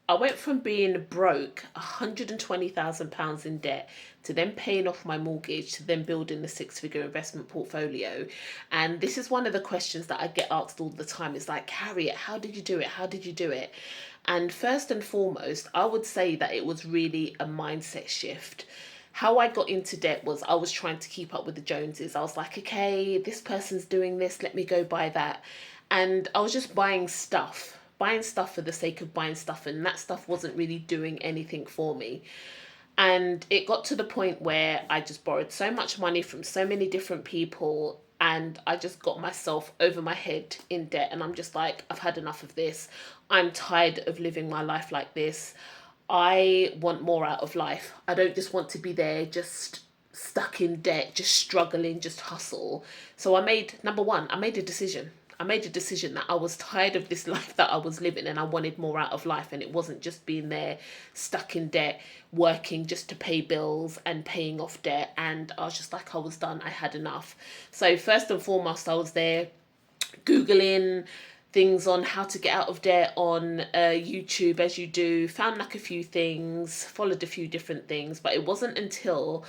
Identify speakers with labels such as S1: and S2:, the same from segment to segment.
S1: I went from being broke, £120,000 in debt, to then paying off my mortgage, to then building a six-figure investment portfolio. And this is one of the questions that I get asked all the time. It's like, Harriet, how did you do it? How did you do it? And first and foremost, I would say that it was really a mindset shift. How I got into debt was I was trying to keep up with the Joneses. I was like, okay, this person's doing this, let me go buy that. And I was just buying stuff for the sake of buying stuff, and that stuff wasn't really doing anything for me. And it got to the point where I just borrowed so much money from so many different people, and I just got myself over my head in debt. And I'm just like, I've had enough of this. I'm tired of living my life like this. I want more out of life. I don't just want to be there just stuck in debt, just struggling, just hustle. So I made, number one, I made a decision. I made a decision that I was tired of this life that I was living, and I wanted more out of life. And it wasn't just being there stuck in debt, working just to pay bills and paying off debt. And I was just like, I was done. I had enough. So first and foremost, I was there Googling things on how to get out of debt on YouTube, as you do. Found like a few things, followed a few different things. But it wasn't until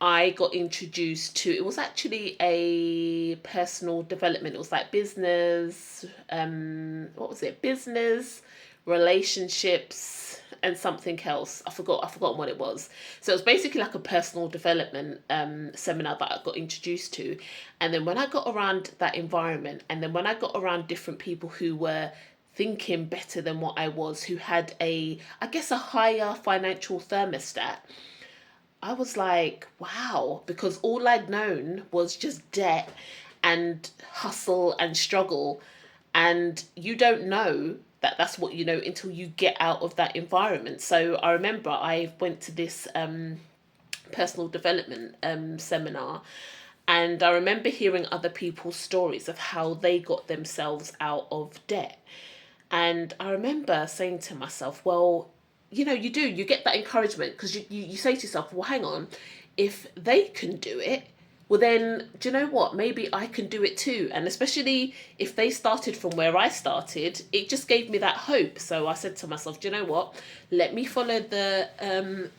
S1: I got introduced to, it was actually a personal development. It was like business, what was it? Business, relationships, and something else. I forgot what it was. So it was basically like a personal development seminar that I got introduced to. And then when I got around that environment, and then when I got around different people who were thinking better than what I was, who had I guess, a higher financial thermostat, I was like, wow, because all I'd known was just debt and hustle and struggle. And you don't know that that's what you know until you get out of that environment. So I remember I went to this personal development seminar, and I remember hearing other people's stories of how they got themselves out of debt. And I remember saying to myself, well, you get that encouragement because you say to yourself, well, hang on, if they can do it, well, then, do you know what? Maybe I can do it too. And especially if they started from where I started, it just gave me that hope. So I said to myself, do you know what? Let me follow the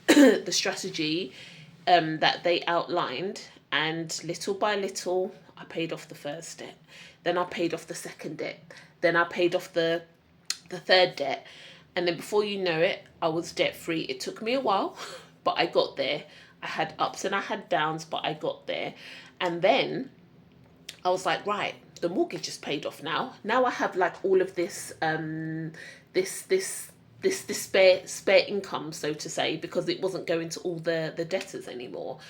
S1: the strategy that they outlined. And little by little, I paid off the first debt. Then I paid off the second debt. Then I paid off the third debt. And then before you know it, I was debt free. It took me a while, but I got there. I had ups and I had downs, but I got there. And then I was like, right, the mortgage is paid off now. Now I have like all of this this this this spare income, so to say, because it wasn't going to all the debtors anymore.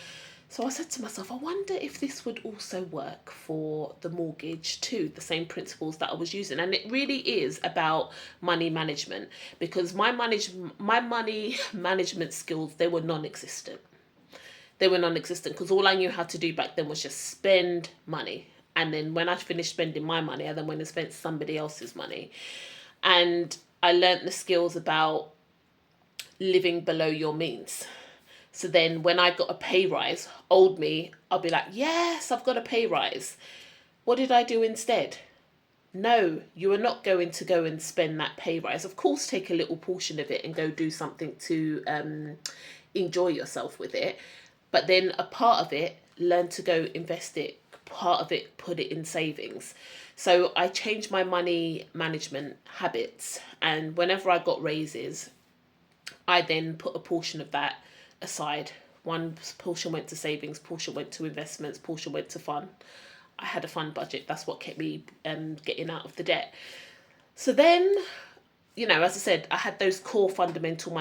S1: So I said to myself, I wonder if this would also work for the mortgage too, the same principles that I was using. And it really is about money management, because my money management skills, they were non-existent. They were non-existent because all I knew how to do back then was just spend money. And then when I finished spending my money, I then went and spent somebody else's money. And I learned the skills about living below your means. So then when I got a pay rise, old me, I'll be like, yes, I've got a pay rise. What did I do instead? No, you are not going to go and spend that pay rise. Of course, take a little portion of it and go do something to enjoy yourself with it. But then a part of it, learn to go invest it. Part of it, put it in savings. So I changed my money management habits. And whenever I got raises, I then put a portion of that aside. One portion went to savings, portion went to investments, portion went to fun. I had a fun budget. That's what kept me getting out of the debt. So then, as I said, I had those core fundamental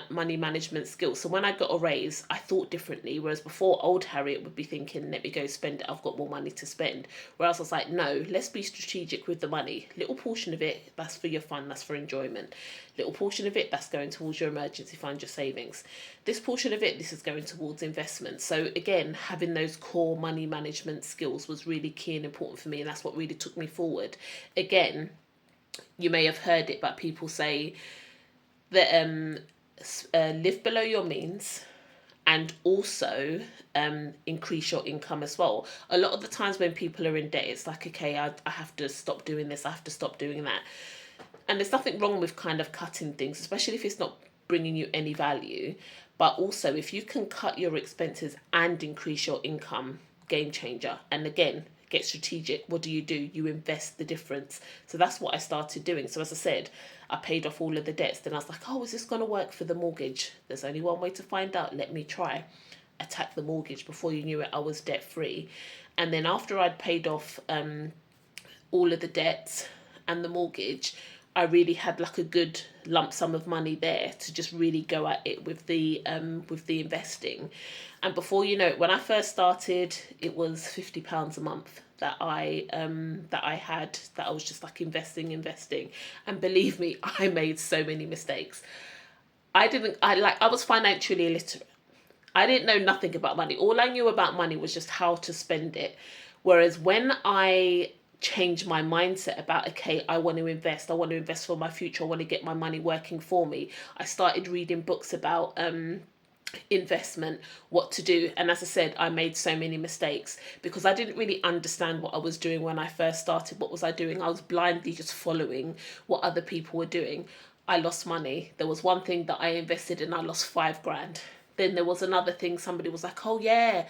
S1: money management skills. So when I got a raise, I thought differently. Whereas before, old Harriet would be thinking, let me go spend it. I've got more money to spend. Whereas I was like, no, let's be strategic with the money. Little portion of it, that's for your fun, that's for enjoyment. Little portion of it, that's going towards your emergency fund, your savings. This portion of it, this is going towards investment. So again, having those core money management skills was really key and important for me. And that's what really took me forward. Again, you may have heard it, but people say that live below your means and also increase your income as well. A lot of the times when people are in debt, it's like, okay, I have to stop doing this, I have to stop doing that. And there's nothing wrong with kind of cutting things, especially if it's not bringing you any value. But also, if you can cut your expenses and increase your income, game changer. And again, get strategic. What do? You invest the difference. So that's what I started doing. So as I said, I paid off all of the debts. Then I was like, oh, is this going to work for the mortgage? There's only one way to find out. Let me try. Attack the mortgage. Before you knew it, I was debt free. And then after I'd paid off all of the debts and the mortgage, I really had like a good lump sum of money there to just really go at it with the investing. And before you know it, when I first started, it was £50 a month that I had, that I was just like investing. And believe me, I made so many mistakes. I was financially illiterate. I didn't know nothing about money. All I knew about money was just how to spend it. Whereas when I changed my mindset about, okay, I want to invest for my future, I want to get my money working for me, I started reading books about investment, what to do. And as I said, I made so many mistakes because I didn't really understand what I was doing when I first started. What was I doing? I was blindly just following what other people were doing. I lost money. There was one thing that I invested in, I lost 5 grand. Then there was another thing, somebody was like, oh yeah,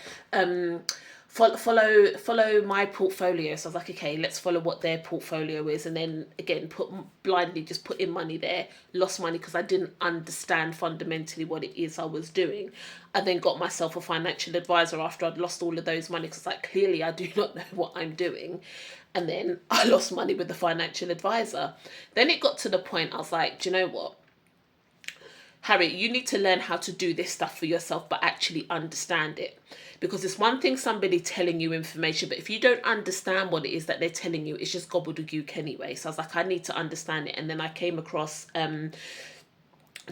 S1: follow my portfolio. So I was like, okay, let's follow what their portfolio is. And then again, blindly just put in money there, lost money because I didn't understand fundamentally what it is I was doing. I then got myself a financial advisor after I'd lost all of those money, because like, clearly I do not know what I'm doing. And then I lost money with the financial advisor. Then it got to the point I was like, do you know what? Harry, you need to learn how to do this stuff for yourself, but actually understand it. Because it's one thing somebody telling you information, but if you don't understand what it is that they're telling you, it's just gobbledygook anyway. So I was like, I need to understand it. And then I came across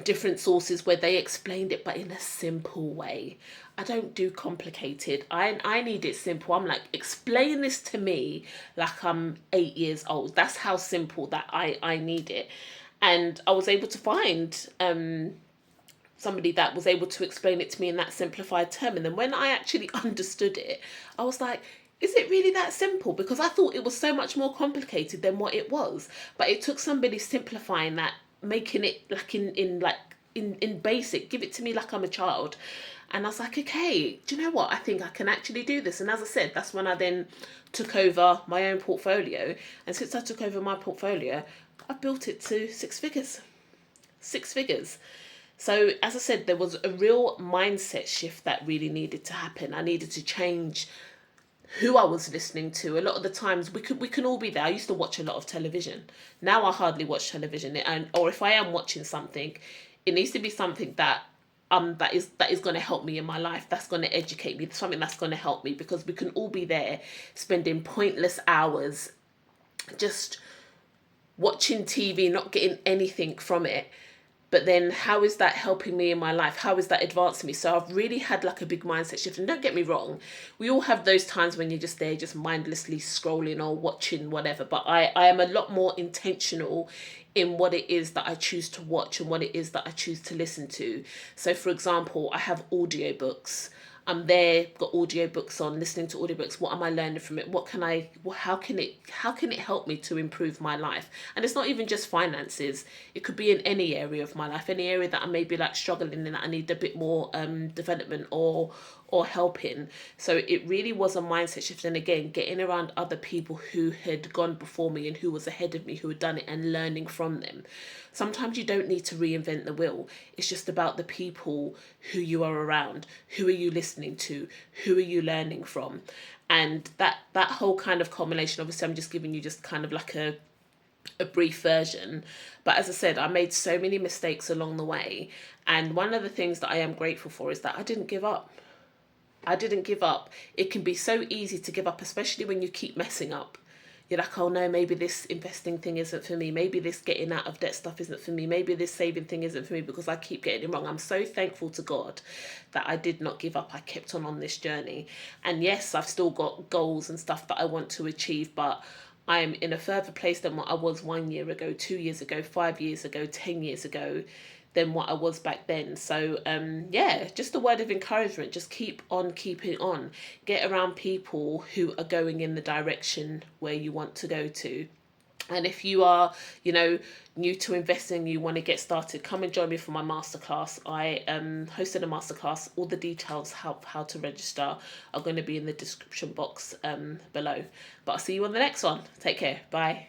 S1: different sources where they explained it, but in a simple way. I don't do complicated. I need it simple. I'm like, explain this to me like I'm 8 years old. That's how simple that I need it. And I was able to find somebody that was able to explain it to me in that simplified term. And then when I actually understood it, I was like, is it really that simple? Because I thought it was so much more complicated than what it was. But it took somebody simplifying that, making it like in basic, give it to me like I'm a child. And I was like, okay, do you know what? I think I can actually do this. And as I said, that's when I then took over my own portfolio. And since I took over my portfolio, I built it to 6 figures. 6 figures. So as I said, there was a real mindset shift that really needed to happen. I needed to change who I was listening to. A lot of the times we can all be there. I used to watch a lot of television. Now I hardly watch television, or if I am watching something, it needs to be something that is going to help me in my life, that's going to educate me, something that's going to help me, because we can all be there spending pointless hours just watching TV, not getting anything from it. But then how is that helping me in my life? How is that advancing me? So I've really had like a big mindset shift. And don't get me wrong, we all have those times when you're just there, just mindlessly scrolling or watching whatever. But I am a lot more intentional in what it is that I choose to watch and what it is that I choose to listen to. So for example, I have audiobooks. I'm there, got audiobooks on, listening to audiobooks. What am I learning from it? How can it help me to improve my life? And it's not even just finances. It could be in any area of my life, any area that I may be like struggling in, that I need a bit more development or help in. So it really was a mindset shift. And again, getting around other people who had gone before me and who was ahead of me, who had done it, and learning from them. Sometimes you don't need to reinvent the wheel. It's just about the people who you are around. Who are you listening to? Who are you learning from? And that whole kind of combination, obviously I'm just giving you just kind of like a brief version. But as I said, I made so many mistakes along the way. And one of the things that I am grateful for is that I didn't give up. I didn't give up. It can be so easy to give up, especially when you keep messing up. You're like, oh no, maybe this investing thing isn't for me. Maybe this getting out of debt stuff isn't for me. Maybe this saving thing isn't for me because I keep getting it wrong. I'm so thankful to God that I did not give up. I kept on this journey. And yes, I've still got goals and stuff that I want to achieve, but I'm in a further place than what I was 1 year ago, 2 years ago, 5 years ago, 10 years ago, than what I was back then. So yeah, just a word of encouragement. Just keep on keeping on. Get around people who are going in the direction where you want to go to. And if you are, new to investing, you want to get started, come and join me for my masterclass. I hosted a masterclass. All the details, how to register, are going to be in the description box below. But I'll see you on the next one. Take care. Bye.